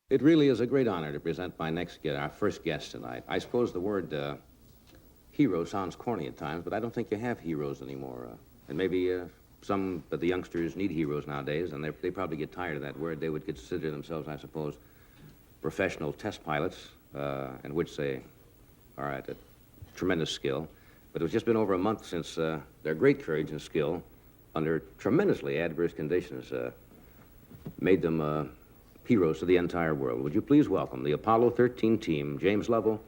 It really is a great honor to present my next guest, our first guest tonight. I suppose the word hero sounds corny at times, but I don't think you have heroes anymore. And maybe some of the youngsters need heroes nowadays, and they probably get tired of that word. They would consider themselves, I suppose, professional test pilots, in which they are at a tremendous skill. But it's just been over a month since their great courage and skill under tremendously adverse conditions made them heroes to the entire world. Would you please welcome the Apollo 13 team, James Lovell,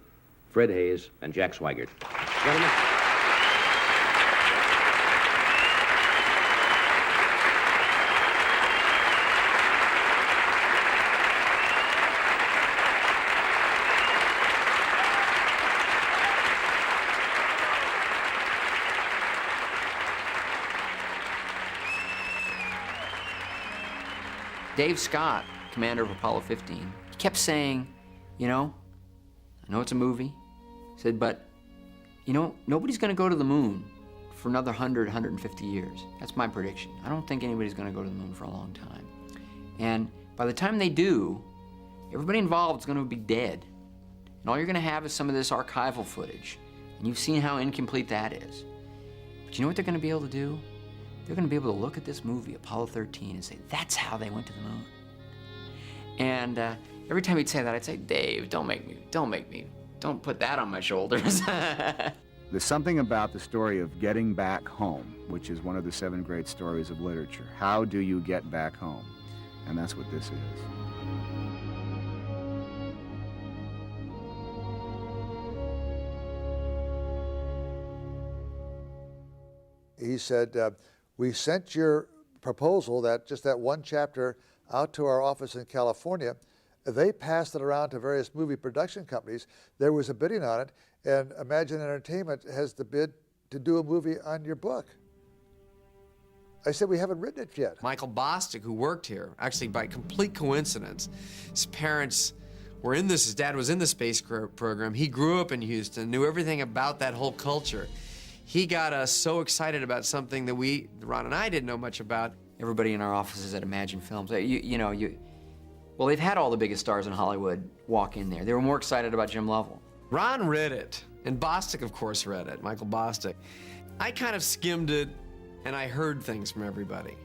Fred Haise, and Jack Swigert. Gentlemen. Dave Scott, commander of Apollo 15, he kept saying, you know, I know it's a movie, he said, but, you know, nobody's gonna go to the moon for another 100, 150 years. That's my prediction. I don't think anybody's gonna go to the moon for a long time. And by the time they do, everybody involved is gonna be dead. And all you're gonna have is some of this archival footage. And you've seen how incomplete that is. But you know what they're gonna be able to do? They're gonna be able to look at this movie, Apollo 13, and say, that's how they went to the moon. And every time he'd say that, I'd say, Dave, don't put that on my shoulders. There's something about the story of getting back home, which is one of the 7 great stories of literature. How do you get back home? And that's what this is. He said, we sent your proposal, just that one chapter, out to our office in California. They passed it around to various movie production companies. There was a bidding on it, and Imagine Entertainment has the bid to do a movie on your book. I said, we haven't written it yet. Michael Bostic, who worked here, actually by complete coincidence, his parents were in this, his dad was in the space program. He grew up in Houston, knew everything about that whole culture. He got us so excited about something that Ron and I didn't know much about. Everybody in our offices at Imagine Films, well, they've had all the biggest stars in Hollywood walk in there. They were more excited about Jim Lovell. Ron read it, and Bostic, of course, read it, Michael Bostic. I kind of skimmed it, and I heard things from everybody.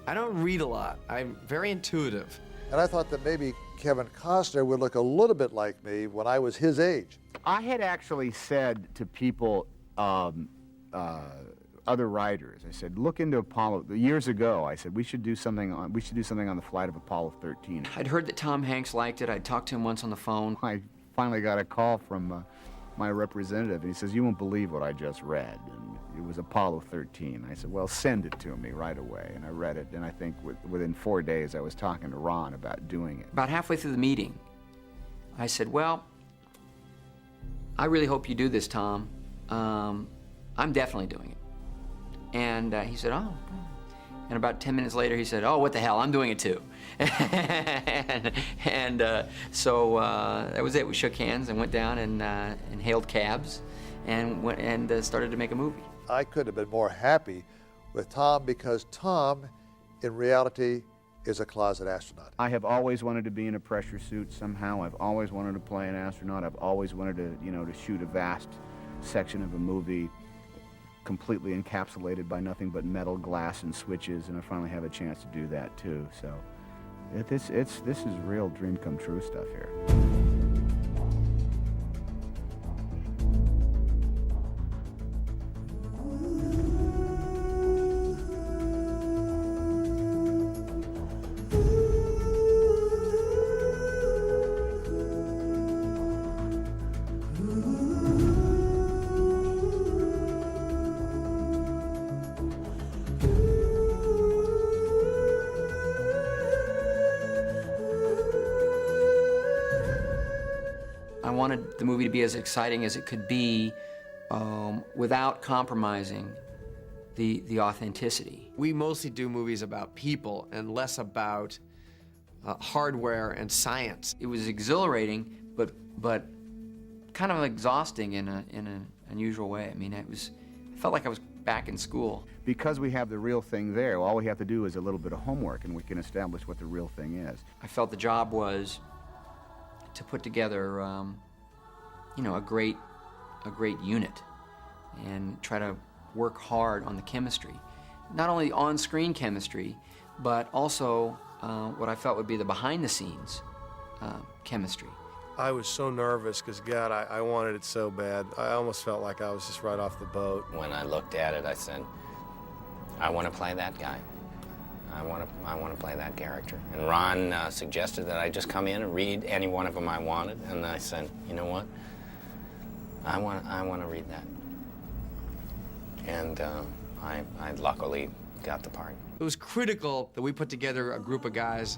I don't read a lot. I'm very intuitive. And I thought that maybe Kevin Costner would look a little bit like me when I was his age. I had actually said to people, other writers, I said, look into Apollo. Years ago, I said we should do something on the flight of Apollo 13. I'd heard that Tom Hanks liked it. I'd talked to him once on the phone. I finally got a call from my representative, and he says, you won't believe what I just read. And it was Apollo 13. I said, well, send it to me right away. And I read it, and I think within 4 days, I was talking to Ron about doing it. About halfway through the meeting, I said, well, I really hope you do this, Tom. I'm definitely doing it. And he said, oh. And about 10 minutes later, he said, oh, what the hell, I'm doing it too. So that was it. We shook hands and went down and hailed cabs and went and started to make a movie. I couldn't have been more happy with Tom, because Tom, in reality, is a closet astronaut. I have always wanted to be in a pressure suit somehow. I've always wanted to play an astronaut. I've always wanted to, to shoot a vast section of a movie completely encapsulated by nothing but metal, glass, and switches, and I finally have a chance to do that too. So this is real dream come true stuff here. I wanted the movie to be as exciting as it could be without compromising the authenticity. We mostly do movies about people and less about hardware and science. It was exhilarating, but kind of exhausting in an unusual way. I mean, I felt like I was back in school. Because we have the real thing there, all we have to do is a little bit of homework, and we can establish what the real thing is. I felt the job was to put together, you know, a great unit and try to work hard on the chemistry. Not only on-screen chemistry, but also what I felt would be the behind-the-scenes chemistry. I was so nervous because, God, I wanted it so bad. I almost felt like I was just right off the boat. When I looked at it, I said, I want to play that guy. I want to play that character. And Ron suggested that I just come in and read any one of them I wanted, and I said, you know what? I want to read that. And I luckily got the part. It was critical that we put together a group of guys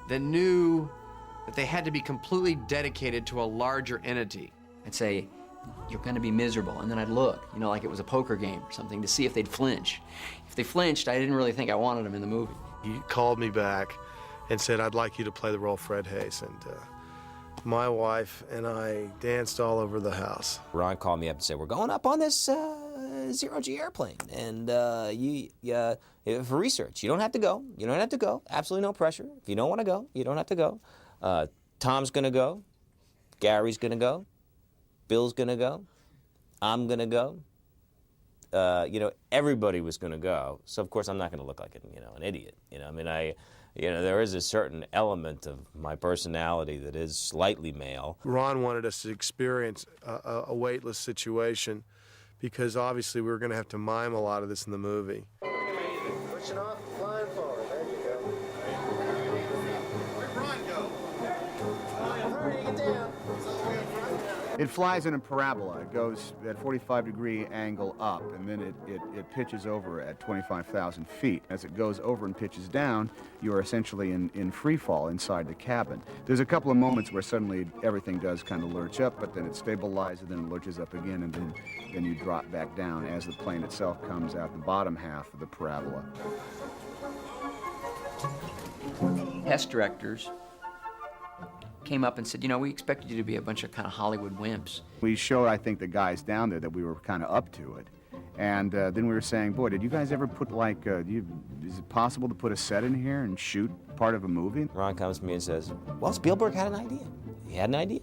that knew that they had to be completely dedicated to a larger entity. I'd say, you're gonna be miserable, and then I'd look, you know, like it was a poker game or something, to see if they'd flinch. If they flinched, I didn't really think I wanted them in the movie. He called me back and said, I'd like you to play the role of Fred Haise. And my wife and I danced all over the house. Ron called me up and said, we're going up on this zero-G airplane, and for research. You don't have to go. You don't have to go. Absolutely no pressure. If you don't want to go, you don't have to go. Tom's going to go. Gary's going to go. Bill's going to go. I'm going to go. You know, everybody was going to go. So, of course, I'm not going to look like an idiot. You know, I mean, there is a certain element of my personality that is slightly male. Ron wanted us to experience a weightless situation because obviously we were going to have to mime a lot of this in the movie. Pushing off, flying forward. There you go. Where'd Ron go? Hurry, get down. It flies in a parabola. It goes at 45-degree angle up, and then it pitches over at 25,000 feet. As it goes over and pitches down, you are essentially in free fall inside the cabin. There's a couple of moments where suddenly everything does kind of lurch up, but then it stabilizes, then it lurches up again, and then you drop back down as the plane itself comes out the bottom half of the parabola. Test directors came up and said, you know, we expected you to be a bunch of kind of Hollywood wimps. We showed, I think, the guys down there that we were kind of up to it. And then we were saying, boy, did you guys ever put, like, is it possible to put a set in here and shoot part of a movie? Ron comes to me and says, well, Spielberg had an idea. He had an idea.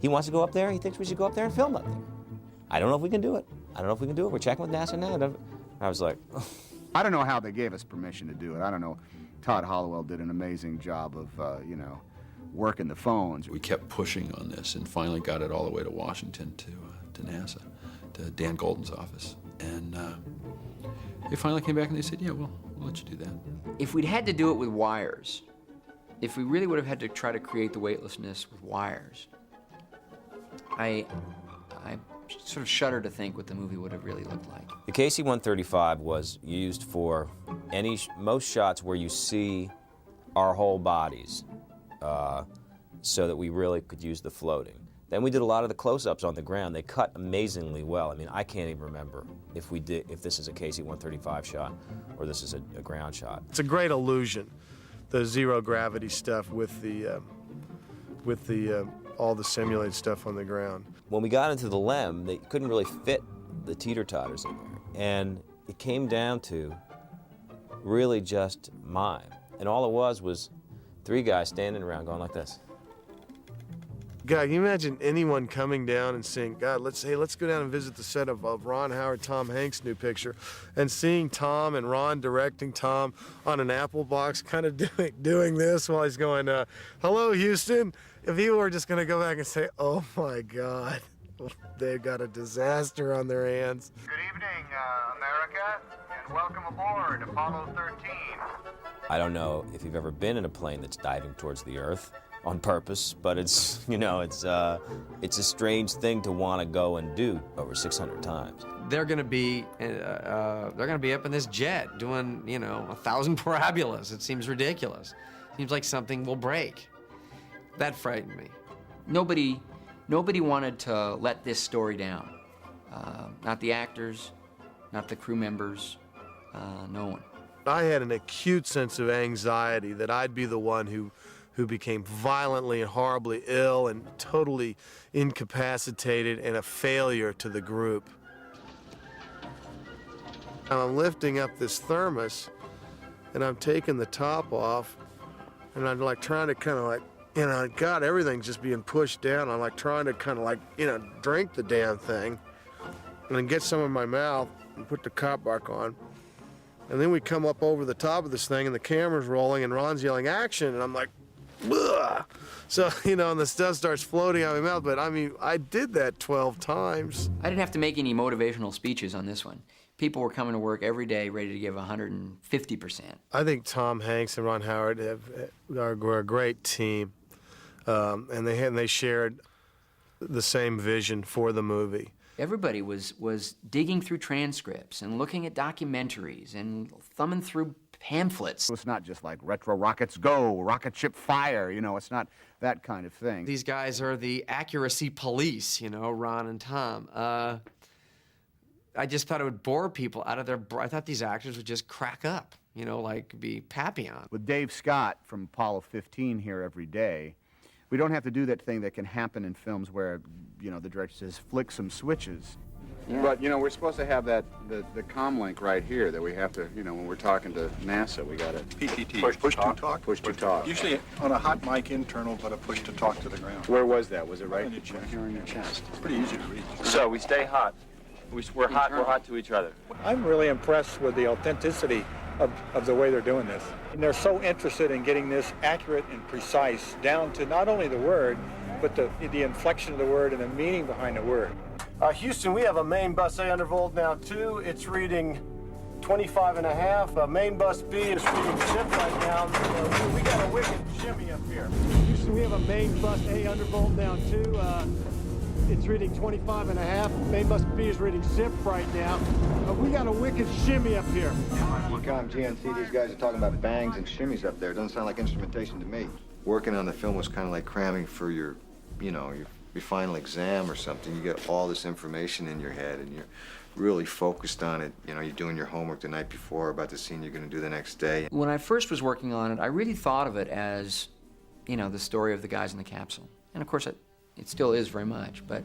He wants to go up there. He thinks we should go up there and film up there. I don't know if we can do it. We're checking with NASA now. I was like, I don't know how they gave us permission to do it. I don't know. Todd Hollowell did an amazing job of, working the phones. We kept pushing on this and finally got it all the way to Washington to NASA, to Dan Golden's office. And they finally came back and they said, yeah, we'll let you do that. If we'd had to do it with wires, if we really would have had to try to create the weightlessness with wires, I sort of shudder to think what the movie would have really looked like. the KC-135 was used for most shots where you see our whole bodies, so that we really could use the floating. Then we did a lot of the close-ups on the ground. They cut amazingly well. I mean, I can't even remember if this is a KC-135 shot or this is a ground shot. It's a great illusion, the zero-gravity stuff with the all the simulated stuff on the ground. When we got into the LEM, they couldn't really fit the teeter-totters in there. And it came down to really just mime. And all it was 3 guys standing around going like this. God, can you imagine anyone coming down and saying, God, let's go down and visit the set of Ron Howard, Tom Hanks' new picture, and seeing Tom and Ron directing Tom on an Apple box, kind of doing this while he's going, hello, Houston. If you were just going to go back and say, oh, my God, they've got a disaster on their hands. Good evening, America, and welcome aboard Apollo 13. I don't know if you've ever been in a plane that's diving towards the Earth on purpose, but it's, it's a strange thing to want to go and do over 600 times. They're going to be up in this jet doing, 1,000 parabolas. It seems ridiculous. Seems like something will break. That frightened me. Nobody wanted to let this story down. Not the actors, not the crew members, no one. I had an acute sense of anxiety that I'd be the one who became violently and horribly ill and totally incapacitated and a failure to the group. Now I'm lifting up this thermos and I'm taking the top off and I'm like trying to kind of like God, everything's just being pushed down. I'm like trying to kind of like, drink the damn thing and then get some in my mouth and put the cap back on. And then we come up over the top of this thing and the camera's rolling and Ron's yelling action and I'm like, ugh. So, and the stuff starts floating out of my mouth. But I mean, I did that 12 times. I didn't have to make any motivational speeches on this one. People were coming to work every day ready to give 150%. I think Tom Hanks and Ron Howard are a great team. And they shared the same vision for the movie. Everybody was digging through transcripts and looking at documentaries and thumbing through pamphlets. It's not just like retro rockets go, rocket ship fire, it's not that kind of thing. These guys are the accuracy police, Ron and Tom. I just thought it would bore people out of their... I thought these actors would just crack up, like be Papillon. With Dave Scott from Apollo 15 here every day, we don't have to do that thing that can happen in films where, the director says, flick some switches. Yeah. But, we're supposed to have the comm link right here that we have to, when we're talking to NASA, we got to... PTT. Push to talk? Push to talk. Usually on a hot mic internal, but a push to talk to the ground. Where was that? Was it right in your chest? Here in your chest. It's pretty easy to read. So we stay hot. We're hot to each other. I'm really impressed with the authenticity of the way they're doing this. And they're so interested in getting this accurate and precise down to not only the word, but the inflection of the word and the meaning behind the word. Houston, we have a main bus A undervolt now too. It's reading 25.5. Main bus B is reading zip right now. We got a wicked shimmy up here. Houston, we have a main bus A undervolt now too. It's reading 25.5. Main bus B is reading zip right now. We got a wicked shimmy up here. Ecom, GNC, these guys are talking about bangs and shimmies up there. Doesn't sound like instrumentation to me. Working on the film was kind of like cramming for your final exam or something. You get all this information in your head and you're really focused on it. You're doing your homework the night before about the scene you're going to do the next day. When I first was working on it, I really thought of it as, the story of the guys in the capsule. And of course, it still is very much, but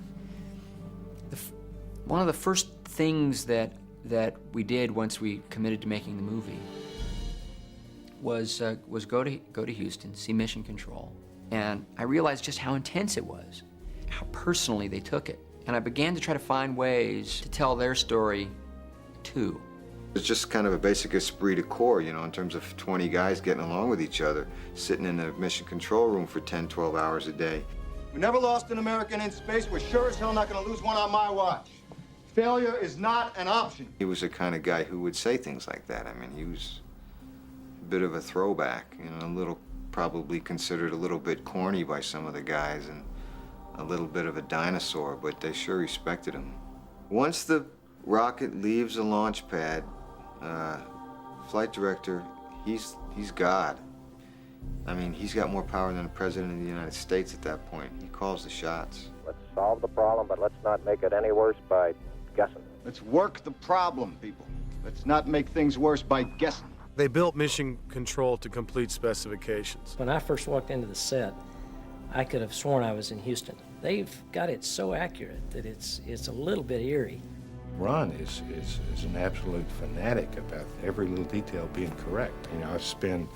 one of the first things that we did once we committed to making the movie was go to Houston, see Mission Control, and I realized just how intense it was, how personally they took it, and I began to try to find ways to tell their story too. It's just kind of a basic esprit de corps, in terms of 20 guys getting along with each other, sitting in the Mission Control room for 10, 12 hours a day. We never lost an American in space. We're sure as hell not going to lose one on my watch. Failure is not an option. He was the kind of guy who would say things like that. I mean, he was a bit of a throwback, probably considered a little bit corny by some of the guys and a little bit of a dinosaur, but they sure respected him. Once the rocket leaves the launch pad, flight director, he's God. I mean, he's got more power than the President of the United States at that point. He calls the shots. Let's solve the problem, but let's not make it any worse by guessing. Let's work the problem, people. Let's not make things worse by guessing. They built Mission Control to complete specifications. When I first walked into the set, I could have sworn I was in Houston. They've got it so accurate that it's a little bit eerie. Ron is an absolute fanatic about every little detail being correct. I spend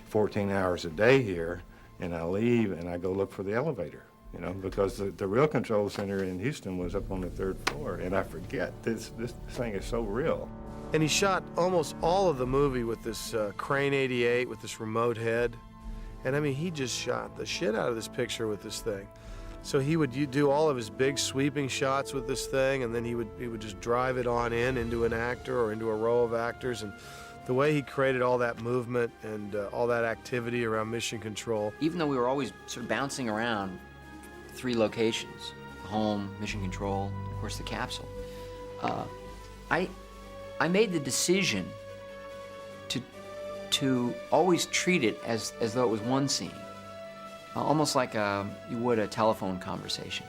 14 hours a day here, and I leave and I go look for the elevator, because the real control center in Houston was up on the 3rd floor, and I forget, this thing is so real. And he shot almost all of the movie with this Crane 88, with this remote head. And I mean, he just shot the shit out of this picture with this thing. So he would do all of his big sweeping shots with this thing, and then he would just drive it on into an actor or into a row of actors. And the way he created all that movement and all that activity around Mission Control. Even though we were always sort of bouncing around 3 locations, the home, Mission Control, of course the capsule, I made the decision to always treat it as though it was one scene, almost like you would a telephone conversation.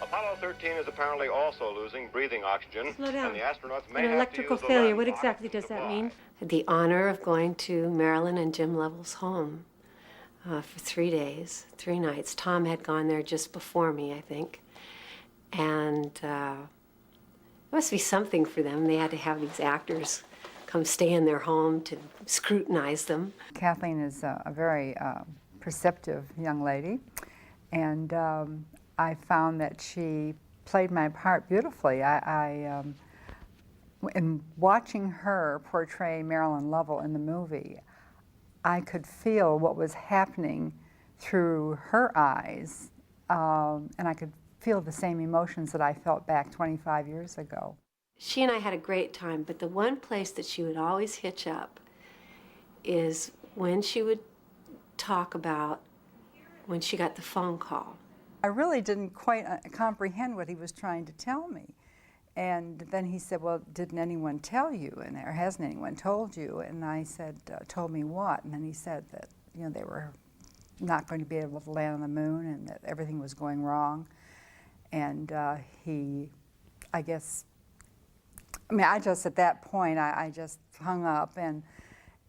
Apollo 13 is apparently also losing breathing oxygen. Slow down. And the astronauts may An have electrical to use failure. the What lens exactly box does to that fly. mean? The honor of going to Marilyn and Jim Lovell's home for 3 days, 3 nights. Tom had gone there just before me, I think. And it must be something for them. They had to have these actors come stay in their home to scrutinize them. Kathleen is a very perceptive young lady, and I found that she played my part beautifully. In watching her portray Marilyn Lovell in the movie, I could feel what was happening through her eyes, and I could feel the same emotions that I felt back 25 years ago. She and I had a great time, but the one place that she would always hitch up is when she would talk about when she got the phone call. I really didn't quite comprehend what he was trying to tell me. And then he said, well, didn't anyone tell you? Or hasn't anyone told you? And I said, told me what? And then he said that, you know, they were not going to be able to land on the moon and that everything was going wrong. And I guess, I just, at that point, I just hung up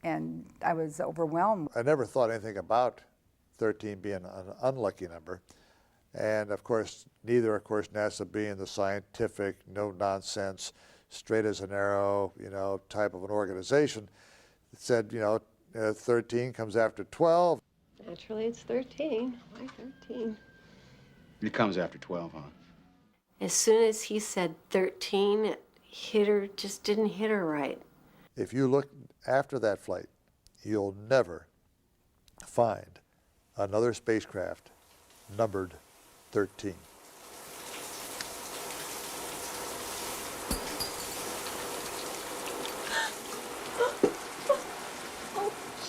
and I was overwhelmed. I never thought anything about 13 being an unlucky number. And of course, neither, of course, NASA being the scientific, no nonsense, straight as an arrow, you know, type of an organization, it said, you know, 13 comes after 12. Naturally, it's 13. Why 13? It comes after 12, huh? As soon as he said 13, it hit her, just didn't hit her right. If you look after that flight, you'll never find another spacecraft numbered 13.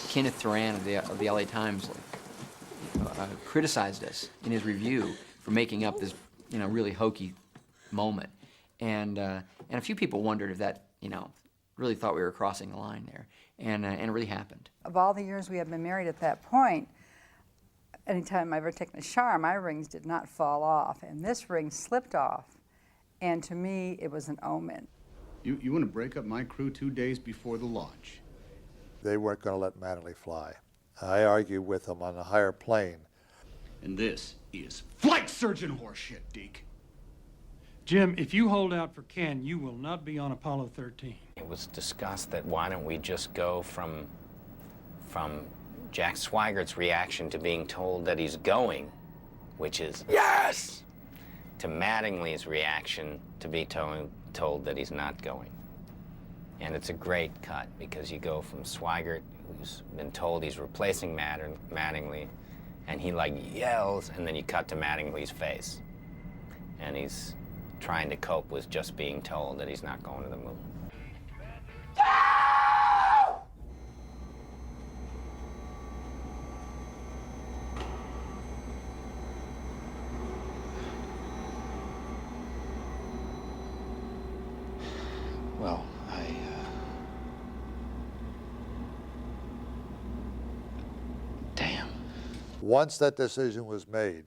Kenneth Turan of the LA Times criticized us in his review for making up this, you know, really hokey moment, and a few people wondered if that, you know, really thought we were crossing the line there, and it really happened. Of all the years we had been married at that point, anytime I ever taken a shower, my rings did not fall off, and this ring slipped off, and to me, it was an omen. You want to break up my crew 2 days before the launch? They weren't going to let Mattingly fly. I argued with them on a higher plane. And this is flight surgeon horseshit, Deke. Jim, if you hold out for Ken, you will not be on Apollo 13. It was discussed that why don't we just go from Jack Swigert's reaction to being told that he's going, which is yes, to Mattingly's reaction to be told that he's not going. And it's a great cut because you go from Swigert, who's been told he's replacing Mattingly, and he like yells, and then you cut to Mattingly's face. And he's trying to cope with just being told that he's not going to the moon. Well, damn. Once that decision was made,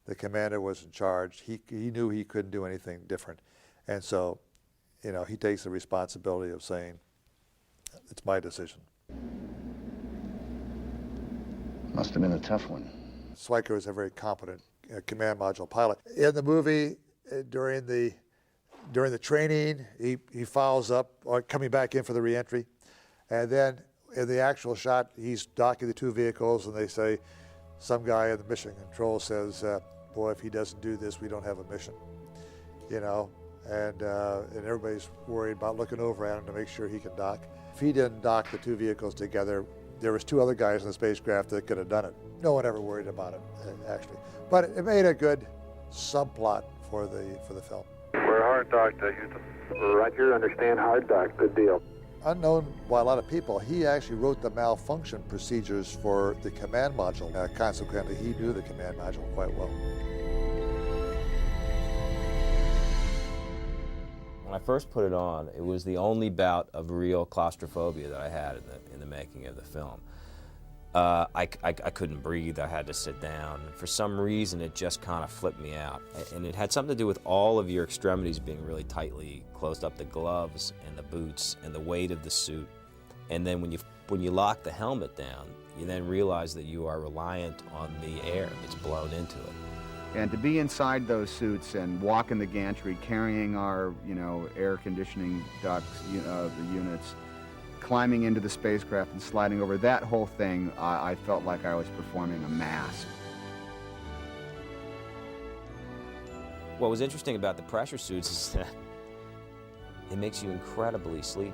the commander was in charge. He knew he couldn't do anything different. And so, you know, he takes the responsibility of saying, it's my decision. Must have been a tough one. Swigert was a very competent command module pilot. In the movie, during the training, he fouls up, or coming back in for the reentry. And then in the actual shot, he's docking the two vehicles, and they say, some guy in the mission control says, boy, if he doesn't do this, we don't have a mission. You know, and everybody's worried about looking over at him to make sure he can dock. If he didn't dock the two vehicles together, there was two other guys in the spacecraft that could have done it. No one ever worried about it, actually. But it made a good subplot for the film. We're hard docked, Houston. Roger, understand hard dock, good deal. Unknown by a lot of people, he actually wrote the malfunction procedures for the command module. Consequently, he knew the command module quite well. When I first put it on, it was the only bout of real claustrophobia that I had in the making of the film. I couldn't breathe, I had to sit down. For some reason, it just kind of flipped me out. And it had something to do with all of your extremities being really tightly closed up, the gloves and the boots and the weight of the suit. And then when you lock the helmet down, you then realize that you are reliant on the air that's blown into it. And to be inside those suits and walk in the gantry carrying our, you know, air conditioning ducts, the units, climbing into the spacecraft and sliding over, that whole thing, I felt like I was performing a mass. What was interesting about the pressure suits is that it makes you incredibly sleepy.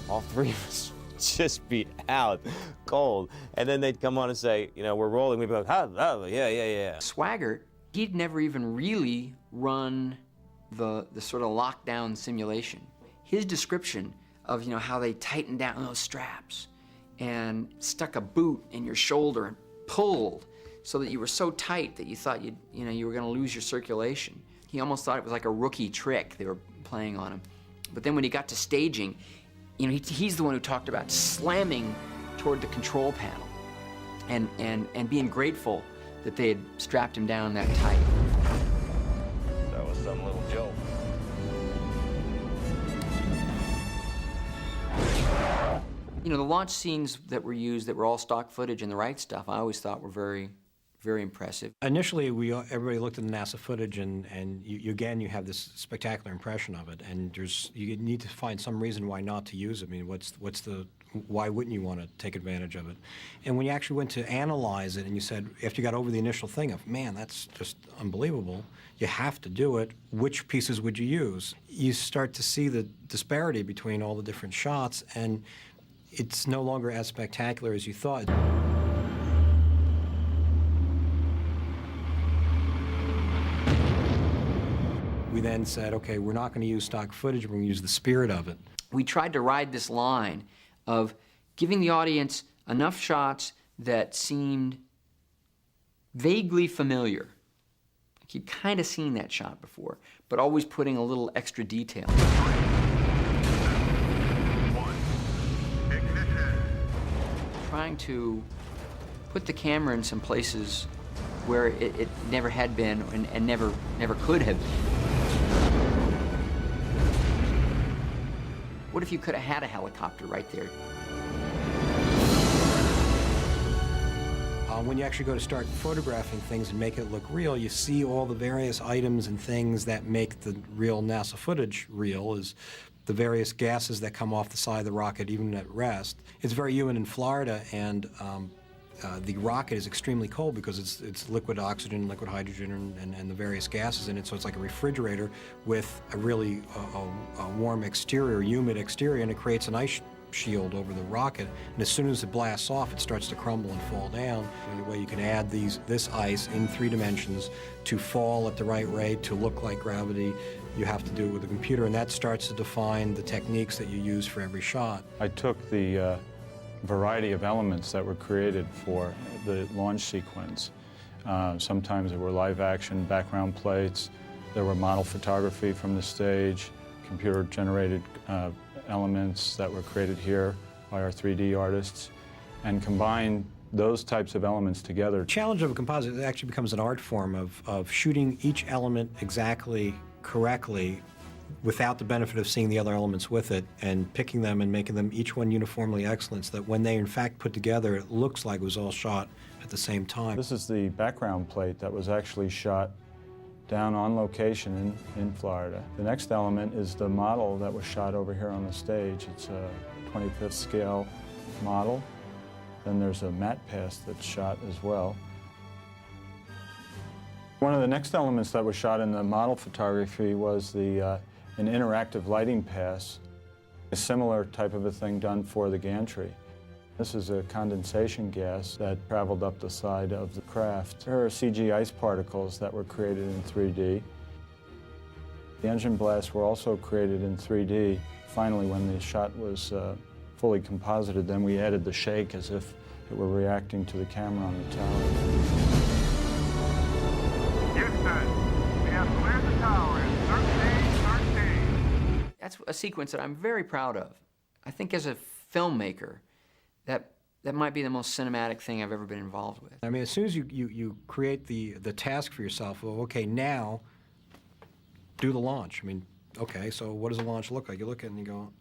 All three of us just be out cold. And then they'd come on and say, you know, we're rolling. We'd be like, oh, yeah. Swigert, he'd never even really run the sort of lockdown simulation. His description of, you know, how they tightened down those straps and stuck a boot in your shoulder and pulled so that you were so tight that you thought you were going to lose your circulation. He almost thought it was like a rookie trick they were playing on him. But then when he got to staging, you know, he's the one who talked about slamming toward the control panel and being grateful that they had strapped him down that tight. That was some little joke. You know, the launch scenes that were used that were all stock footage and the right stuff, I always thought were very, very impressive. Initially, everybody looked at the NASA footage, and you have this spectacular impression of it, and you need to find some reason why not to use it. I mean, why wouldn't you want to take advantage of it? And when you actually went to analyze it, and you said, after you got over the initial thing of, man, that's just unbelievable, you have to do it, which pieces would you use? You start to see the disparity between all the different shots, and it's no longer as spectacular as you thought. We then said, okay, we're not going to use stock footage, we're going to use the spirit of it. We tried to ride this line of giving the audience enough shots that seemed vaguely familiar. Like you'd kind of seen that shot before, but always putting a little extra detail. Trying to put the camera in some places where it never had been and never could have been. What if you could have had a helicopter right there? When you actually go to start photographing things and make it look real, you see all the various items and things that make the real NASA footage real, is the various gases that come off the side of the rocket, even at rest. It's very humid in Florida, and the rocket is extremely cold because it's liquid oxygen, liquid hydrogen, and the various gases in it, so it's like a refrigerator with a really warm exterior, humid exterior, and it creates an ice shield over the rocket, and as soon as it blasts off, it starts to crumble and fall down. The way you can add this ice in 3 dimensions to fall at the right rate, to look like gravity, you have to do it with a computer, and that starts to define the techniques that you use for every shot. I took the variety of elements that were created for the launch sequence. Sometimes there were live-action background plates, there were model photography from the stage, computer-generated elements that were created here by our 3D artists, and combined those types of elements together. The challenge of a composite actually becomes an art form of shooting each element exactly correctly without the benefit of seeing the other elements with it, and picking them and making them each one uniformly excellent so that when they in fact put together, it looks like it was all shot at the same time. This is the background plate that was actually shot down on location in Florida. The next element is the model that was shot over here on the stage. It's a 25th scale model. Then there's a matte pass that's shot as well. One of the next elements that was shot in the model photography was an interactive lighting pass, a similar type of a thing done for the gantry. This is a condensation gas that traveled up the side of the craft. There are CG ice particles that were created in 3D. The engine blasts were also created in 3D. Finally, when the shot was fully composited, then we added the shake as if it were reacting to the camera on the tower. Houston, we have cleared the tower in 1313. That's a sequence that I'm very proud of. I think as a filmmaker, that might be the most cinematic thing I've ever been involved with. I mean, as soon as you create the task for yourself, well, okay, now do the launch. I mean, okay, so what does a launch look like? You look at it and you go,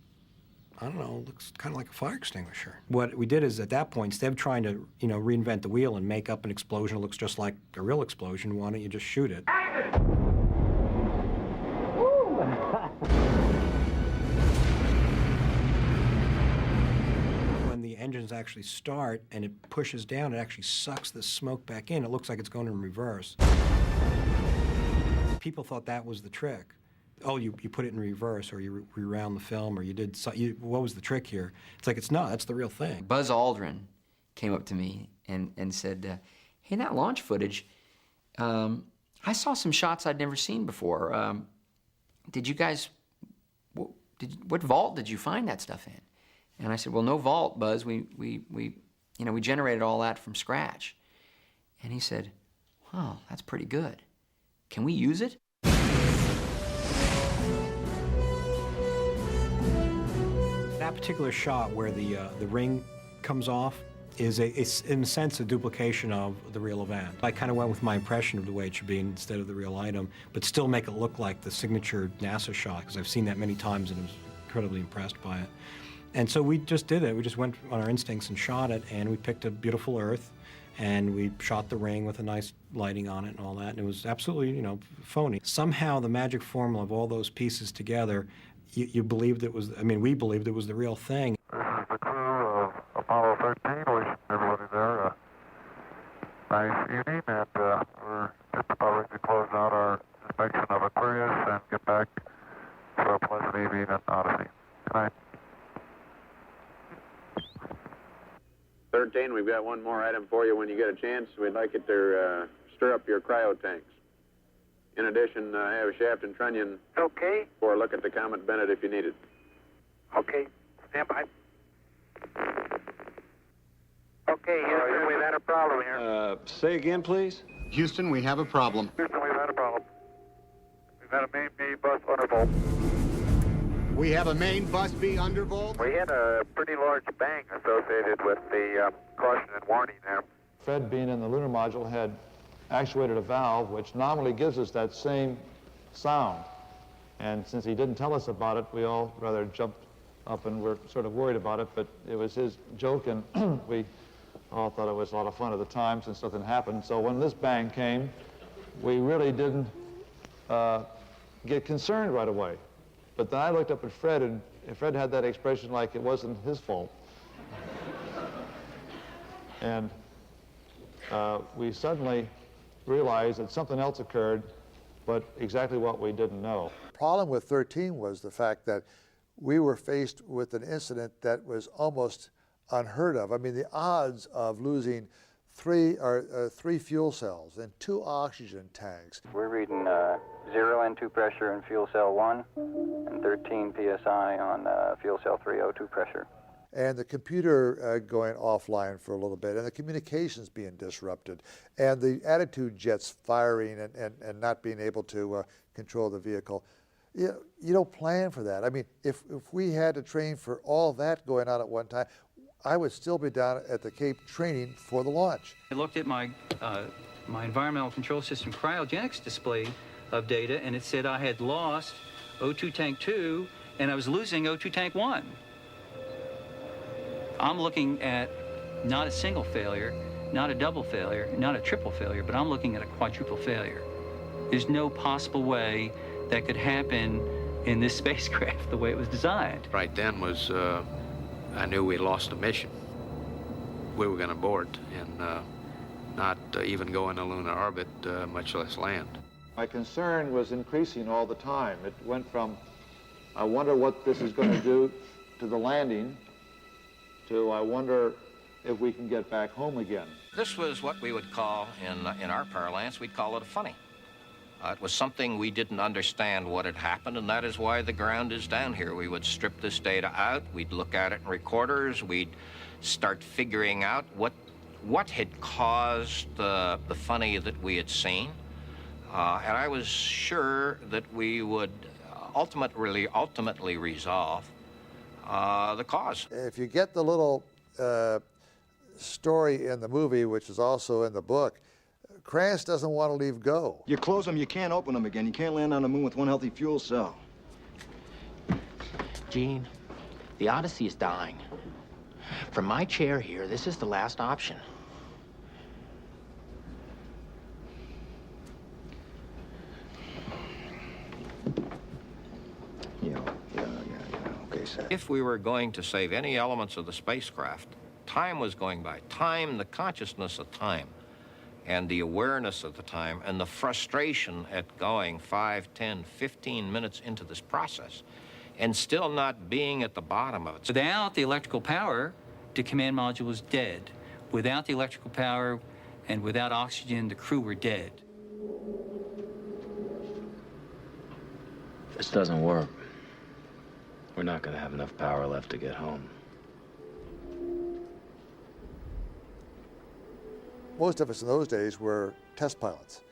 I don't know, it looks kind of like a fire extinguisher. What we did is, at that point, instead of trying to, reinvent the wheel and make up an explosion that looks just like a real explosion, why don't you just shoot it? engines actually start and it pushes down, it actually sucks the smoke back in. It looks like it's going in reverse. People thought that was the trick. Oh, you put it in reverse, or you rewound the film, or you did what was the trick here? It's like, it's not, that's the real thing. Buzz Aldrin came up to me and said, hey, that launch footage, I saw some shots I'd never seen before. Did you guys, what vault did you find that stuff in? And I said, well, no vault, Buzz. We generated all that from scratch. And he said, wow, that's pretty good. Can we use it? That particular shot where the ring comes off is, in a sense, a duplication of the real event. I kind of went with my impression of the way it should be instead of the real item, but still make it look like the signature NASA shot, because I've seen that many times and was incredibly impressed by it. And so we just did it. We just went on our instincts and shot it, and we picked a beautiful Earth, and we shot the ring with a nice lighting on it and all that, and it was absolutely, phony. Somehow the magic formula of all those pieces together, you believed it was, we believed it was the real thing. This is the crew of Apollo 13, wishing everybody there a nice evening, and we're just about ready to close out our inspection of Aquarius and get back to a pleasant evening at Odyssey. Good night. 13, we've got one more item for you when you get a chance. We'd like you to stir up your cryo tanks. In addition, have Shaft and Trunnion for a look at the Comet Bennett if you need it. Okay, stand by. Okay, Houston, we've had a problem here. Say again, please. Houston, we have a problem. Houston, we've had a problem. We've had a main B bus undervolt. We have a main bus B undervolt? We had a pretty large bang associated with the caution and warning there. Fred, being in the lunar module, had actuated a valve which normally gives us that same sound. And since he didn't tell us about it, we all rather jumped up and were sort of worried about it, but it was his joke, and we all thought it was a lot of fun at the time since nothing happened. So when this bang came, we really didn't get concerned right away. But then I looked up at Fred, and Fred had that expression like it wasn't his fault. And we suddenly realized that something else occurred, but exactly what we didn't know. The problem with 13 was the fact that we were faced with an incident that was almost unheard of. The odds of losing three fuel cells and 2 oxygen tanks. We're reading 0 N2 pressure in fuel cell 1 and 13 psi on fuel cell 3 O2 pressure. And the computer going offline for a little bit, and the communications being disrupted, and the attitude jets firing and not being able to control the vehicle. You don't plan for that. If we had to train for all that going on at one time, I would still be down at the Cape training for the launch. I looked at my environmental control system cryogenics display of data, and it said I had lost O2 tank 2, and I was losing O2 tank 1. I'm looking at not a single failure, not a double failure, not a triple failure, but I'm looking at a quadruple failure. There's no possible way that could happen in this spacecraft the way it was designed. Right then was, I knew we lost a mission. We were going to abort and not even go into lunar orbit, much less land. My concern was increasing all the time. It went from, I wonder what this is going to do to the landing, to I wonder if we can get back home again. This was what we would call, in our parlance, we'd call it a funny. It was something we didn't understand what had happened, and that is why the ground is down here. We would strip this data out, we'd look at it in recorders, we'd start figuring out what had caused the funny that we had seen. And I was sure that we would ultimately resolve the cause. If you get the little story in the movie, which is also in the book, Krantz doesn't want to leave go. You close them, you can't open them again. You can't land on the moon with one healthy fuel cell. Gene, the Odyssey is dying. From my chair here, this is the last option. If we were going to save any elements of the spacecraft Time was going by. Time, the consciousness of time, and the awareness of the time, and the frustration at going 5, 10, 15 minutes into this process, and still not being at the bottom of it. Without the electrical power, the command module was dead. Without the electrical power and without oxygen, the crew were dead. If this doesn't work, we're not going to have enough power left to get home. Most of us in those days were test pilots.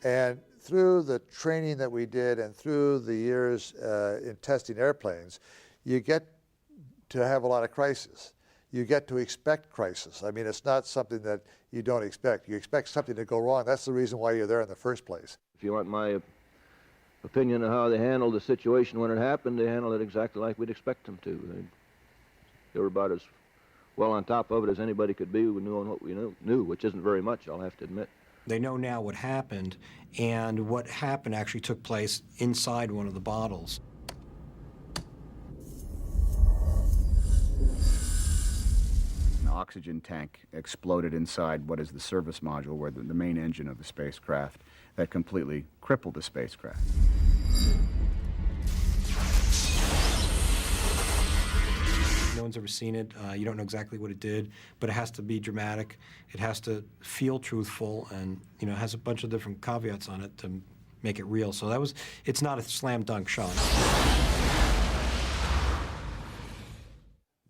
And through the training that we did and through the years in testing airplanes, you get to have a lot of crises. You get to expect crisis. I mean, it's not something that you don't expect. You expect something to go wrong. That's the reason why you're there in the first place. If you want my opinion of how they handled the situation when it happened, they handled it exactly like we'd expect them to. They were about as well on top of it as anybody could be who knew on what we knew, which isn't very much, I'll have to admit. They know now what happened, and what happened actually took place inside one of the bottles. An oxygen tank exploded inside what is the service module, where the main engine of the spacecraft, that completely crippled the spacecraft. No one's ever seen it. You don't know exactly what it did, but it has to be dramatic. It has to feel truthful, and it has a bunch of different caveats on it to make it real. So it's not a slam dunk shot.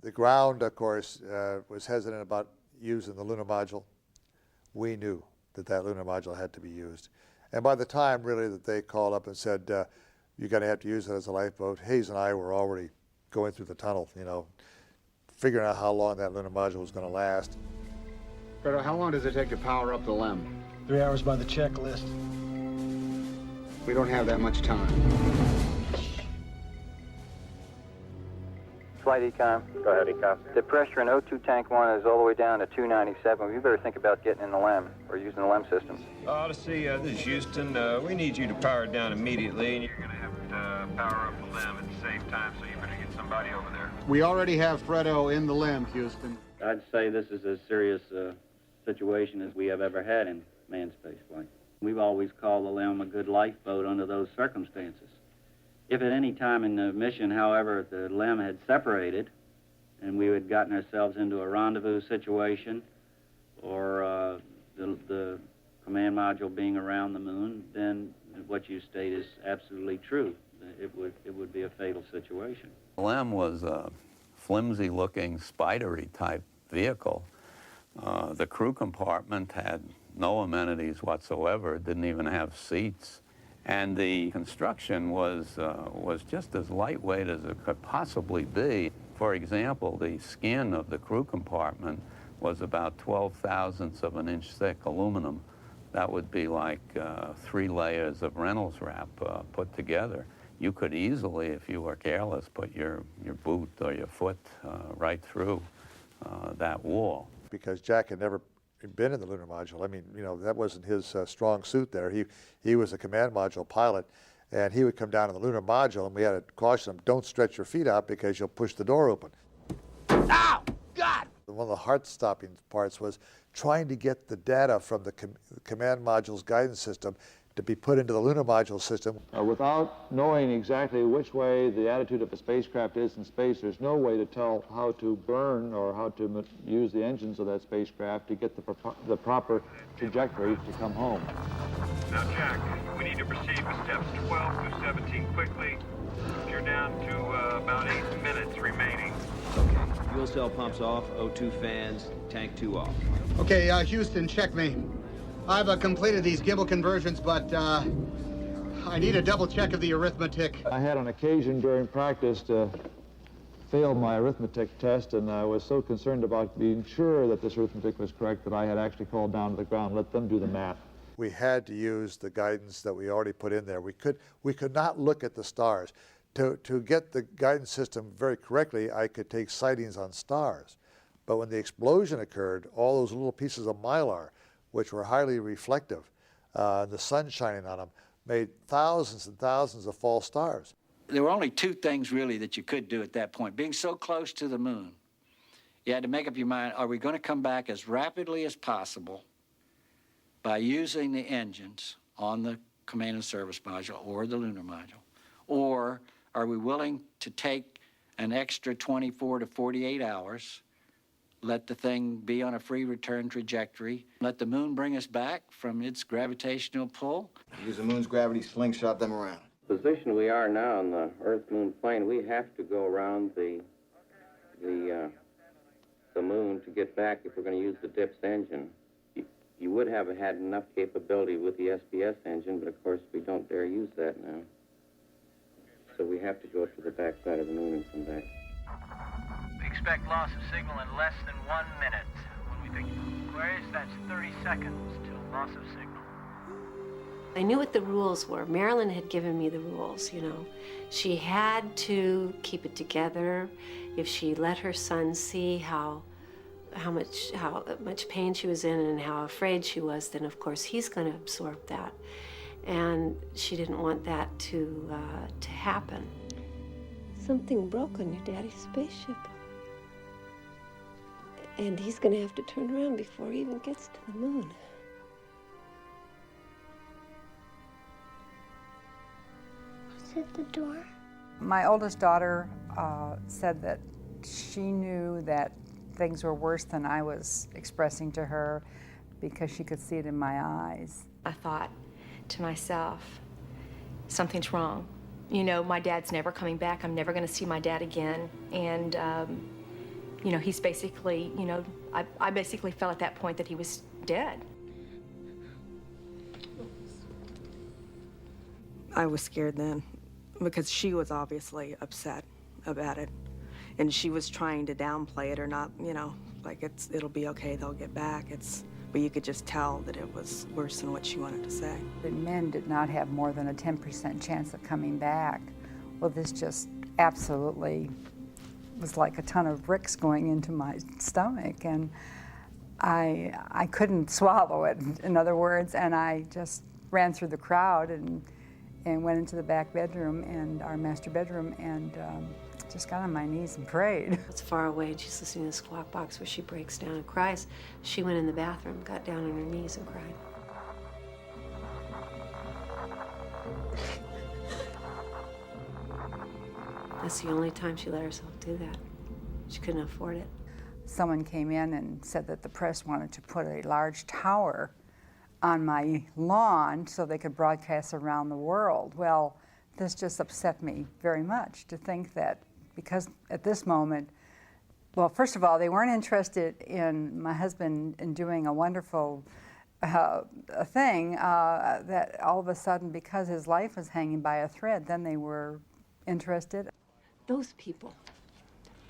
The ground, of course, was hesitant about using the lunar module. We knew that lunar module had to be used. And by the time, really, that they called up and said, you're going to have to use it as a lifeboat, Haise and I were already going through the tunnel, figuring out how long that lunar module was going to last. Fredo, how long does it take to power up the LEM? 3 hours by the checklist. We don't have that much time. Flight Econ. Go ahead, Econ. The pressure in O2 tank 1 is all the way down to 297. We better think about getting in the LEM, or using the LEM system. Odyssey, this is Houston. We need you to power it down immediately. And you're going to have to power up the LEM at the same time, so you better get somebody over there. We already have Fredo in the LEM, Houston. I'd say this is as serious a situation as we have ever had in manned spaceflight. We've always called the LEM a good lifeboat under those circumstances. If at any time in the mission, however, the LEM had separated and we had gotten ourselves into a rendezvous situation, or the command module being around the moon, then what you state is absolutely true. It would be a fatal situation. The LEM was a flimsy-looking, spidery type vehicle. The crew compartment had no amenities whatsoever. It didn't even have seats. And the construction was just as lightweight as it could possibly be. For example, the skin of the crew compartment was about 12/1000ths of an inch thick aluminum. That would be like 3 layers of Reynolds wrap put together. You could easily, if you were careless, put your boot or your foot right through that wall. Because Jack had never been in the lunar module. I mean, that wasn't his strong suit there. He was a command module pilot, and he would come down in the lunar module, and we had to caution him, don't stretch your feet out because you'll push the door open. Ow! God! One of the heart-stopping parts was trying to get the data from the command module's guidance system to be put into the lunar module system. Without knowing exactly which way the attitude of a spacecraft is in space, there's no way to tell how to burn or how to use the engines of that spacecraft to get the proper trajectory to come home. Now, Jack, we need to proceed with steps 12 through 17 quickly. You're down to about 8 minutes remaining. Okay, fuel cell pumps off, O2 fans, tank 2 off. Okay, Houston, check me. I've completed these gimbal conversions, but I need a double check of the arithmetic. I had an occasion during practice to fail my arithmetic test, and I was so concerned about being sure that this arithmetic was correct that I had actually called down to the ground, let them do the math. We had to use the guidance that we already put in there. We could not look at the stars. To get the guidance system very correctly, I could take sightings on stars. But when the explosion occurred, all those little pieces of mylar, which were highly reflective, the sun shining on them, made thousands and thousands of false stars. There were only 2 things really that you could do at that point. Being so close to the moon, You had to make up your mind, are we going to come back as rapidly as possible by using the engines on the command and service module or the lunar module? Or are we willing to take an extra 24 to 48 hours, let the thing be on a free return trajectory, let the moon bring us back from its gravitational pull? Use the moon's gravity, slingshot them around. The position we are now on the Earth-Moon plane, we have to go around the moon to get back if we're going to use the DIPS engine. You would have had enough capability with the SPS engine, but of course we don't dare use that now. So we have to go to the backside of the moon and come back. We expect loss of signal in less than 1 minute. When we pick Aquarius, that's 30 seconds till loss of signal. I knew what the rules were. Marilyn had given me the rules, you know. She had to keep it together. If she let her son see how much pain she was in and how afraid she was, then of course he's going to absorb that. And she didn't want that to happen. Something broke on your daddy's spaceship. And he's going to have to turn around before he even gets to the moon. At the door. My oldest daughter said that she knew that things were worse than I was expressing to her because she could see it in my eyes. I thought to myself, something's wrong. You know, my dad's never coming back. I'm never going to see my dad again. And, you know, he's basically, you know, I basically felt at that point that he was dead. I was scared then because she was obviously upset about it. And she was trying to downplay it or not, you know, like it'll be okay, they'll get back. But you could just tell that it was worse than what she wanted to say. The men did not have more than a 10% chance of coming back. Well, this just absolutely was like a ton of bricks going into my stomach, and I couldn't swallow it, in other words, and I just ran through the crowd and went into the back bedroom and our master bedroom and just got on my knees and prayed. It's far away and she's listening to the squawk box where she breaks down and cries. She went in the bathroom, got down on her knees and cried. That's the only time she let herself do that. She couldn't afford it. Someone came in and said that the press wanted to put a large tower on my lawn so they could broadcast around the world. Well, this just upset me very much to think that, because at this moment, well, first of all, they weren't interested in my husband in doing a wonderful thing, that all of a sudden, because his life was hanging by a thread, then they were interested. Those people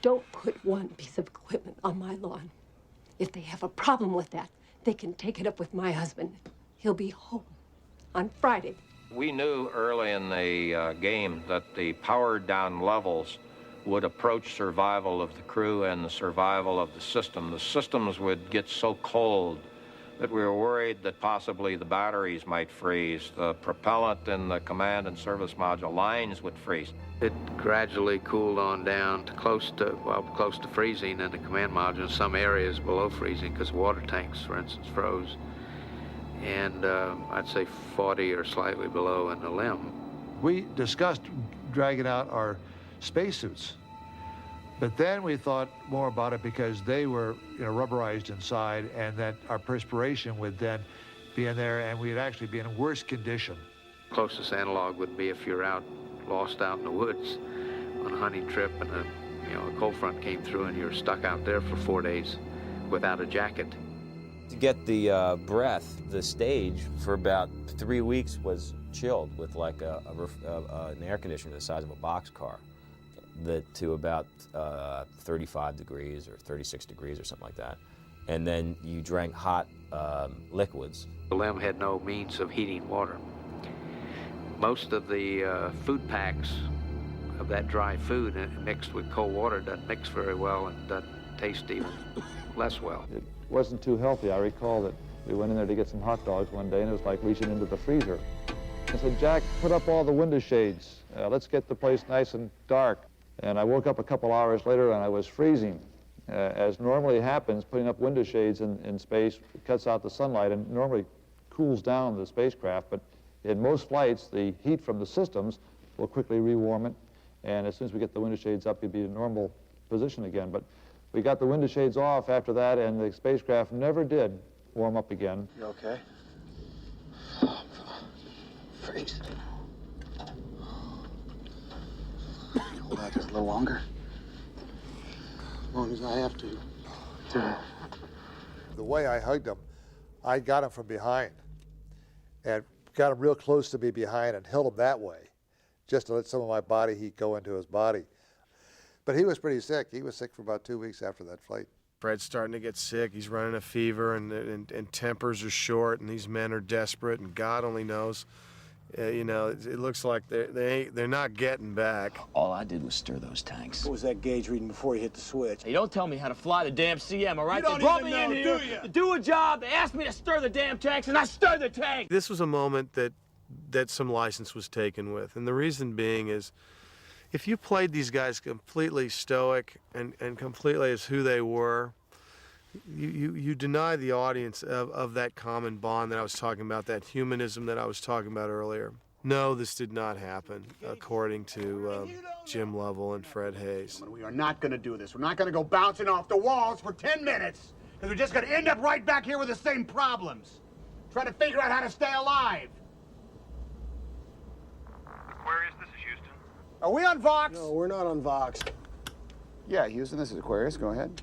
don't put one piece of equipment on my lawn. If they have a problem with that, they can take it up with my husband. He'll be home on Friday. We knew early in the game that the powered down levels would approach survival of the crew and the survival of the system. The systems would get so cold that we were worried that possibly the batteries might freeze. The propellant in the command and service module lines would freeze. It gradually cooled on down to close to freezing in the command module, in some areas below freezing because water tanks, for instance, froze. And I'd say 40 or slightly below in the limb. We discussed dragging out our spacesuits, but then we thought more about it because they were, rubberized inside, and that our perspiration would then be in there, and we'd actually be in worse condition. Closest analog would be if you're lost out in the woods on a hunting trip, and a cold front came through, and you're stuck out there for 4 days without a jacket. To get the breath, the stage for about 3 weeks was chilled with like an air conditioner the size of a boxcar, to about 35 degrees or 36 degrees or something like that. And then you drank hot liquids. The LEM had no means of heating water. Most of the food packs of that dry food mixed with cold water doesn't mix very well and doesn't taste even less well. It wasn't too healthy. I recall that we went in there to get some hot dogs one day, and it was like reaching into the freezer. I said, Jack, put up all the window shades. Let's get the place nice and dark. And I woke up a couple hours later, and I was freezing. As normally happens, putting up window shades in space cuts out the sunlight and normally cools down the spacecraft, but in most flights, the heat from the systems will quickly rewarm it, and as soon as we get the window shades up, you'll be in normal position again. But we got the window shades off after that, and the spacecraft never did warm up again. You okay? Freeze. Hold out just a little longer. As long as I have to. The way I hugged him, I got him from behind and got him real close to me behind and held him that way, just to let some of my body heat go into his body. But he was pretty sick. He was sick for about 2 weeks after that flight. Fred's starting to get sick. He's running a fever, and tempers are short, and these men are desperate, and God only knows. You know, it looks like they're not getting back. All I did was stir those tanks. What was that gauge reading before you hit the switch? Hey, don't tell me how to fly the damn CM, all right? You don't They brought even me in know, here do ya? to do a job. They asked me to stir the damn tanks, and I stirred the tank. This was a moment that some license was taken with, and the reason being is, if you played these guys completely stoic and completely as who they were, you deny the audience of that common bond that I was talking about, that humanism that I was talking about earlier. No, this did not happen, according to Jim Lovell and Fred Haise. We are not going to do this. We're not going to go bouncing off the walls for 10 minutes, because we're just going to end up right back here with the same problems, trying to figure out how to stay alive. Aquarius, this is Houston. Are we on Vox? No, we're not on Vox. Yeah, Houston, this is Aquarius. Go ahead.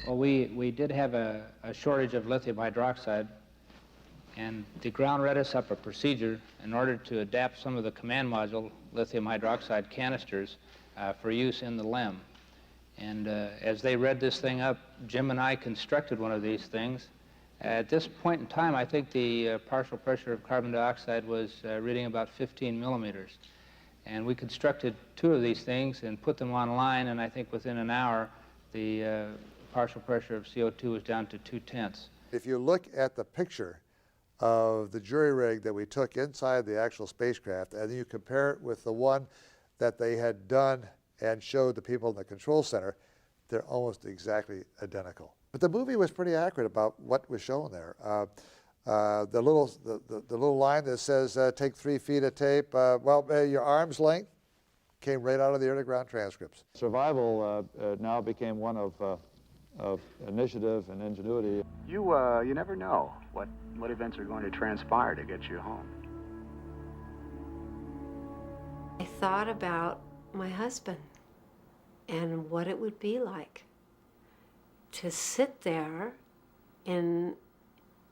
Well, we did have a shortage of lithium hydroxide, and the ground read us up a procedure in order to adapt some of the command module lithium hydroxide canisters for use in the LEM. And as they read this thing up, Jim and I constructed one of these things. At this point in time, I think the partial pressure of carbon dioxide was reading about 15 millimeters. And we constructed 2 of these things and put them online, and I think within an hour, the partial pressure of CO2 was down to 0.2. If you look at the picture of the jury rig that we took inside the actual spacecraft, and you compare it with the one that they had done and showed the people in the control center, they're almost exactly identical. But the movie was pretty accurate about what was shown there. The little line that says, take 3 feet of tape, your arm's length, came right out of the air-to-ground transcripts. Survival now became one of initiative and ingenuity. You never know what events are going to transpire to get you home. I thought about my husband and what it would be like to sit there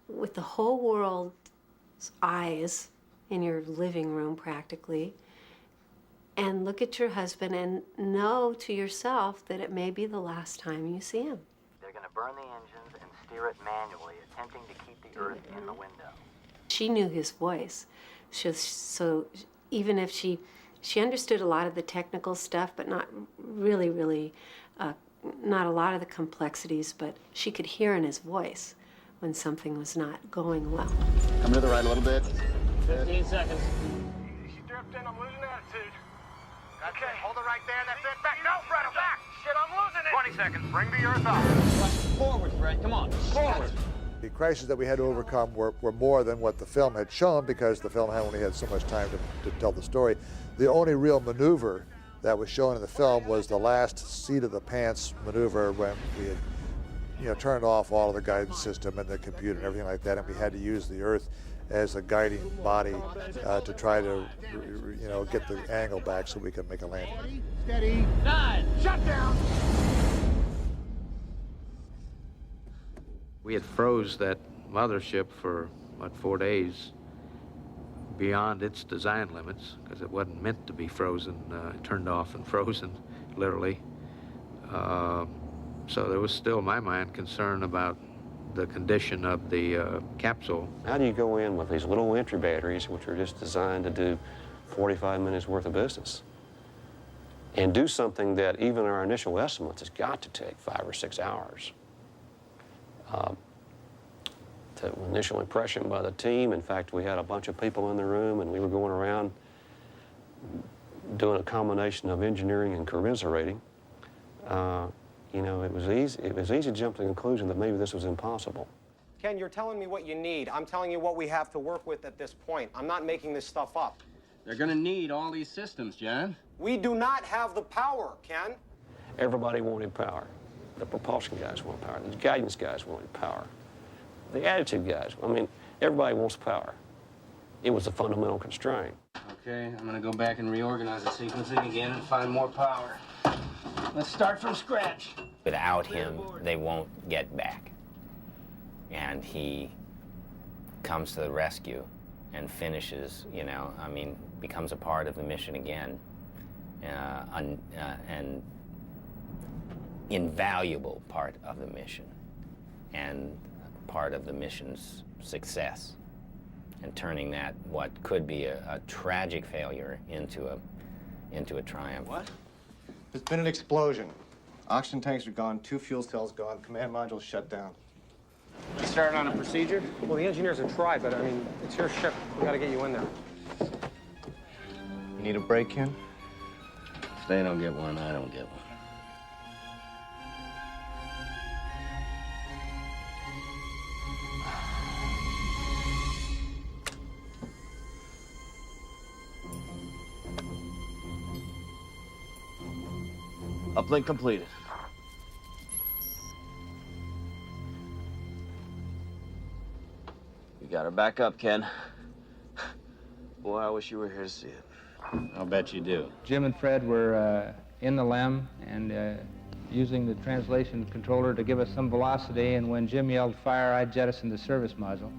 with the whole world's eyes in your living room practically, and look at your husband and know to yourself that it may be the last time you see him. They're going to burn the engines and steer it manually, attempting to keep the Earth in the window. She knew his voice, so even if she understood a lot of the technical stuff, but not really, not a lot of the complexities, but she could hear in his voice when something was not going well. Come to the right a little bit. 15 seconds. She dripped in, I'm losing attitude. Okay, hold it right there. That's it. Back. No, Fred, back. Shit, I'm losing it. 20 seconds. Bring the Earth up. Forward, Fred. Come on. Forward. The crises that we had to overcome were more than what the film had shown, because the film only had so much time to tell the story. The only real maneuver that was shown in the film was the last seat of the pants maneuver, when we had turned off all of the guidance system and the computer and everything like that, and we had to use the Earth as a guiding body to try to get the angle back so we could make a landing. Steady. 9. Shut down. We had froze that mothership for, 4 days beyond its design limits, because it wasn't meant to be frozen, turned off and frozen, literally. So there was still, in my mind, concern about the condition of the capsule. How do you go in with these little entry batteries, which are just designed to do 45 minutes worth of business, and do something that even our initial estimates has got to take 5 or 6 hours? The initial impression by the team, in fact, we had a bunch of people in the room, and we were going around doing a combination of engineering and commiserating. you know, it was easy to jump to the conclusion that maybe this was impossible. Ken, you're telling me what you need. I'm telling you what we have to work with at this point. I'm not making this stuff up. They're gonna need all these systems, John. We do not have the power, Ken. Everybody wanted power. The propulsion guys wanted power. The guidance guys wanted power. The attitude guys, I mean, everybody wants power. It was a fundamental constraint. Okay, I'm gonna go back and reorganize the sequencing again and find more power. Let's start from scratch. Without him, they won't get back. And he comes to the rescue and finishes, you know, I mean, becomes a part of the mission again. An invaluable part of the mission and part of the mission's success, and turning that what could be a tragic failure into a triumph. What? There's been an explosion. Oxygen tanks are gone, 2 fuel cells gone, command module's shut down. You started on a procedure? Well, the engineers have tried, but I mean, it's your ship. We gotta get you in there. You need a break, Ken? If they don't get one, I don't get one. Uplink completed. You got her back up, Ken. Boy, I wish you were here to see it. I'll bet you do. Jim and Fred were in the LEM and using the translation controller to give us some velocity, and when Jim yelled fire, I jettisoned the service module.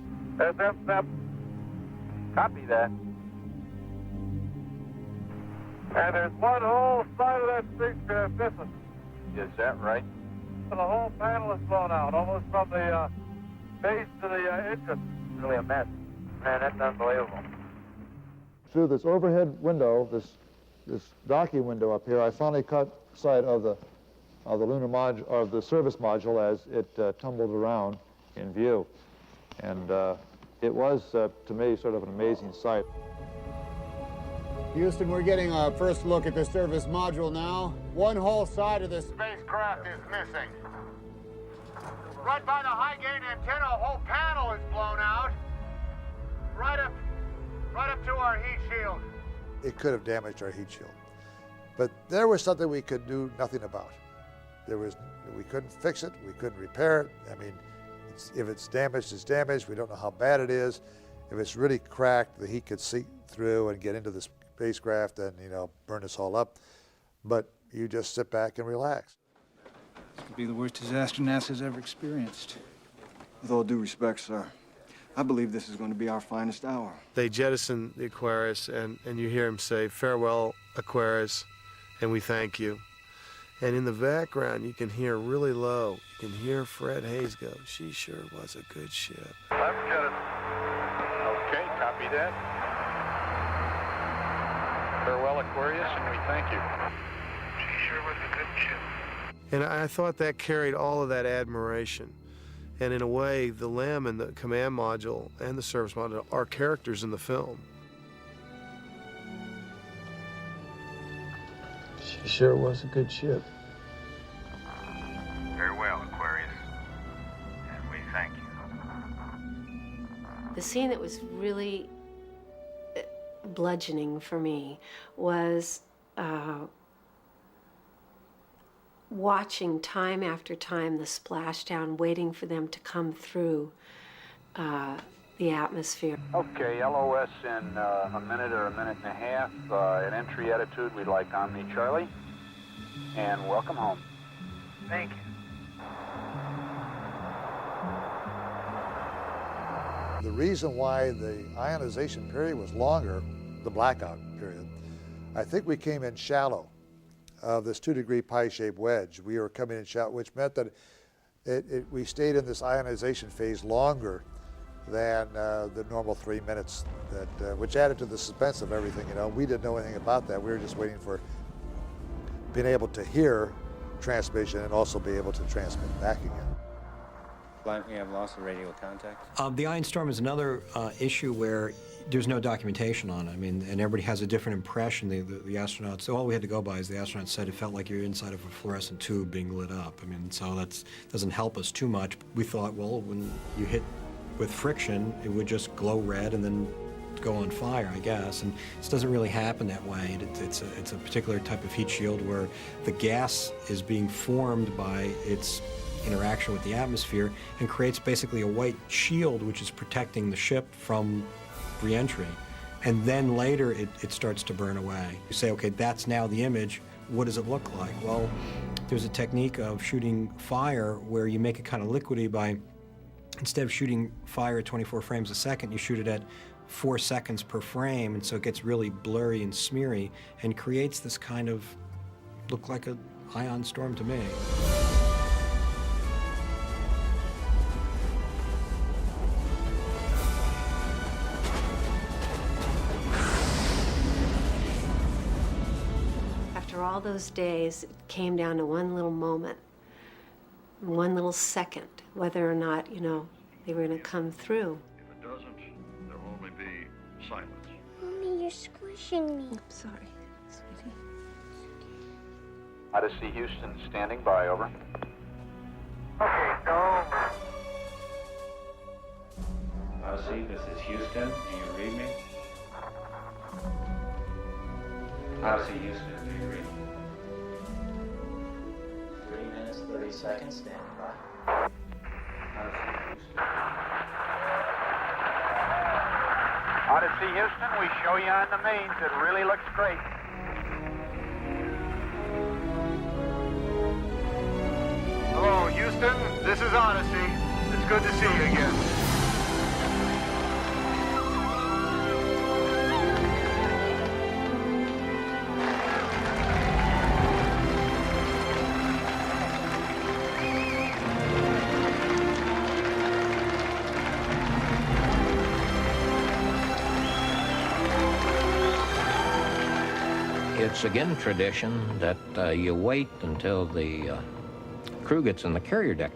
Copy that. And there's one whole side of that spacecraft missing. Is that right? The whole panel is blown out, almost from the base to the engine. Really a mess. Man, that's unbelievable. Through this overhead window, this docking window up here, I finally caught sight of the lunar module, of the service module as it tumbled around in view, and it was to me sort of an amazing sight. Houston, we're getting our first look at the service module now. One whole side of the spacecraft is missing. Right by the high gain antenna, a whole panel is blown out. Right up to our heat shield. It could have damaged our heat shield. But there was something we could do nothing about. We couldn't fix it, we couldn't repair it. I mean, if it's damaged, it's damaged. We don't know how bad it is. If it's really cracked, the heat could seep through and get into the spacecraft and, you know, burn us all up. But you just sit back and relax. This could be the worst disaster NASA's ever experienced. With all due respect, sir, I believe this is going to be our finest hour. They jettison the Aquarius, and you hear him say, "Farewell, Aquarius, and we thank you." And in the background, you can hear really low, you can hear Fred Haise go, "She sure was a good ship." Left jettison. Okay, copy that. Farewell, Aquarius, and we thank you. She sure was a good ship. And I thought that carried all of that admiration. And in a way, the LEM and the command module and the service module are characters in the film. She sure was a good ship. Farewell, Aquarius, and we thank you. The scene that was really bludgeoning for me was watching time after time the splashdown, waiting for them to come through the atmosphere. Okay, LOS in a minute or a minute and a half. At entry attitude, we'd like Omni Charlie. And welcome home. Thank you. The reason why the ionization period was longer, the blackout period, I think we came in shallow of this 2-degree pie-shaped wedge. We were coming in shallow, which meant that we stayed in this ionization phase longer than the normal 3 minutes, which added to the suspense of everything. You know, we didn't know anything about that. We were just waiting for being able to hear transmission and also be able to transmit back again. We have loss of radio contact. The ion storm is another issue where there's no documentation on it. I mean, and everybody has a different impression. The astronauts, so all we had to go by is the astronauts said it felt like you're inside of a fluorescent tube being lit up. I mean, so that doesn't help us too much. We thought, well, when you hit with friction, it would just glow red and then go on fire, I guess. And this doesn't really happen that way. It's a particular type of heat shield where the gas is being formed by its interaction with the atmosphere and creates basically a white shield which is protecting the ship from re-entry. And then later it starts to burn away. You say, okay, that's now the image. What does it look like? Well, there's a technique of shooting fire where you make it kind of liquidy by, instead of shooting fire at 24 frames a second, you shoot it at 4 seconds per frame, and so it gets really blurry and smeary and creates this kind of, look like an ion storm to me. After all those days, it came down to one little moment, one little second, whether or not, you know, they were going to come through. If it doesn't, there'll only be silence. Mommy, you're squishing me. I'm sorry, sweetie. Odyssey Houston, standing by, over. Okay, go. Odyssey, this is Houston. Do you read me? Odyssey, Houston, do you read me? 3 minutes, 30 seconds, standing by. Odyssey Houston, we show you on the mains. It really looks great. Hello, Houston. This is Odyssey. It's good to see you again. It's again tradition that you wait until the crew gets in the carrier deck,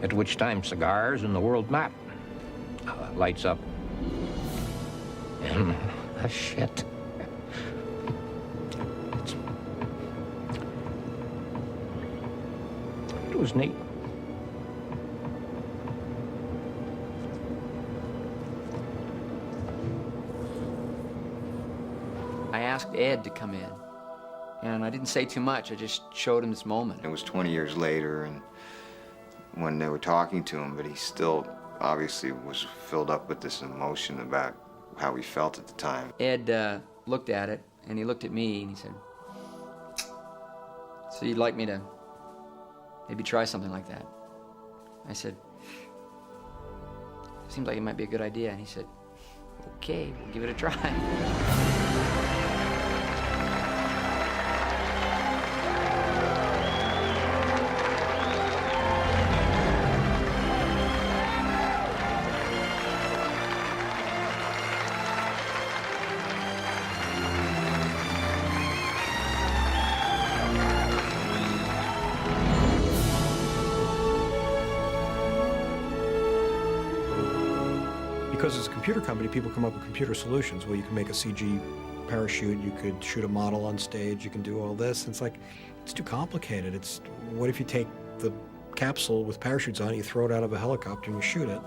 at which time cigars and the world map lights up. And shit. It was neat. I asked Ed to come in, and I didn't say too much. I just showed him this moment. It was 20 years later, and when they were talking to him, but he still obviously was filled up with this emotion about how he felt at the time. Ed looked at it, and he looked at me, and he said, "So you'd like me to maybe try something like that?" I said, "Seems like it might be a good idea." And he said, "Okay, we'll give it a try." Because as a computer company, people come up with computer solutions. Well, you can make a CG parachute, you could shoot a model on stage, you can do all this. And it's like, it's too complicated. What if you take the capsule with parachutes on it, you throw it out of a helicopter and you shoot it?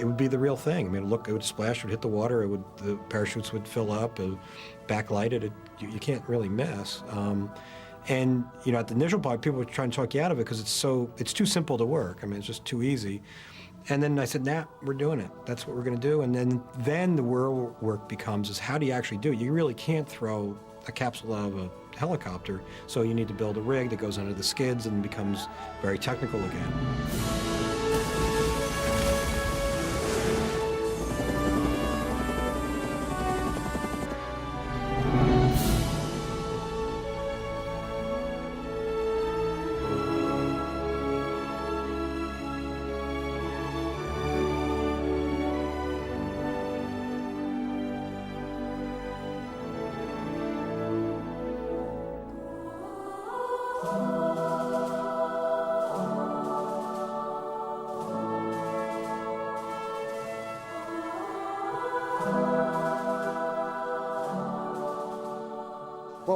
It would be the real thing. I mean, look, it would splash, it would hit the water, the parachutes would fill up, backlighted. You can't really miss. And you know, at the initial part, people were trying to talk you out of it because it's too simple to work. I mean, it's just too easy. And then I said, nah, we're doing it. That's what we're going to do. And then the real work becomes is how do you actually do it? You really can't throw a capsule out of a helicopter, so you need to build a rig that goes under the skids and becomes very technical again.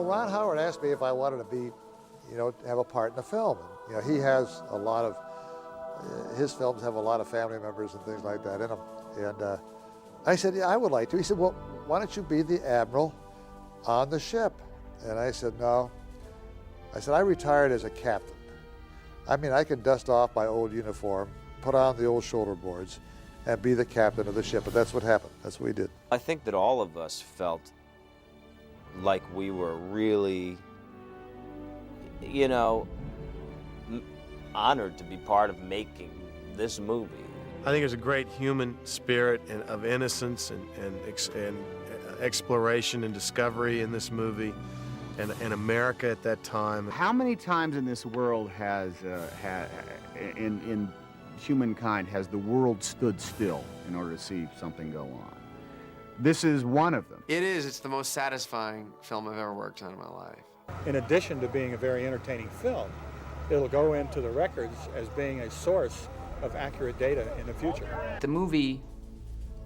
Ron Howard asked me if I wanted to be, have a part in the film. And, he has a lot of, his films have a lot of family members and things like that in them. And I said, yeah, I would like to. He said, well, why don't you be the admiral on the ship? And I said, no. I said, I retired as a captain. I mean, I can dust off my old uniform, put on the old shoulder boards, and be the captain of the ship. And that's what happened. That's what we did. I think that all of us felt like we were really, honored to be part of making this movie. I think there's a great human spirit of innocence and exploration and discovery in this movie, and America at that time. How many times in this world has, in humankind, has the world stood still in order to see something go on? This is one of them. It is. It's the most satisfying film I've ever worked on in my life. In addition to being a very entertaining film, it'll go into the records as being a source of accurate data in the future. The movie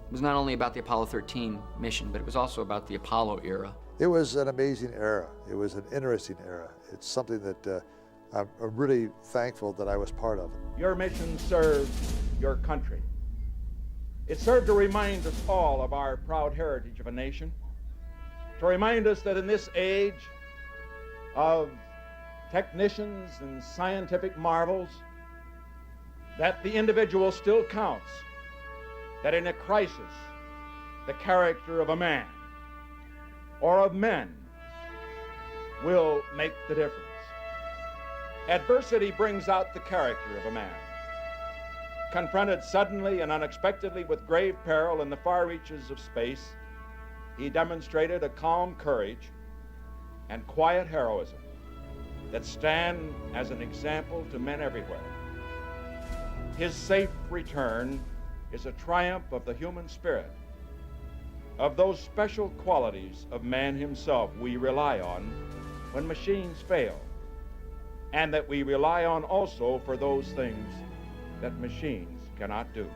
was not only about the Apollo 13 mission, but it was also about the Apollo era. It was an amazing era. It was an interesting era. It's something that I'm really thankful that I was part of. Your mission served your country. It served to remind us all of our proud heritage of a nation, to remind us that in this age of technicians and scientific marvels, that the individual still counts, that in a crisis, the character of a man or of men will make the difference. Adversity brings out the character of a man. Confronted suddenly and unexpectedly with grave peril in the far reaches of space, he demonstrated a calm courage and quiet heroism that stand as an example to men everywhere. His safe return is a triumph of the human spirit, of those special qualities of man himself we rely on when machines fail, and that we rely on also for those things that machines cannot do.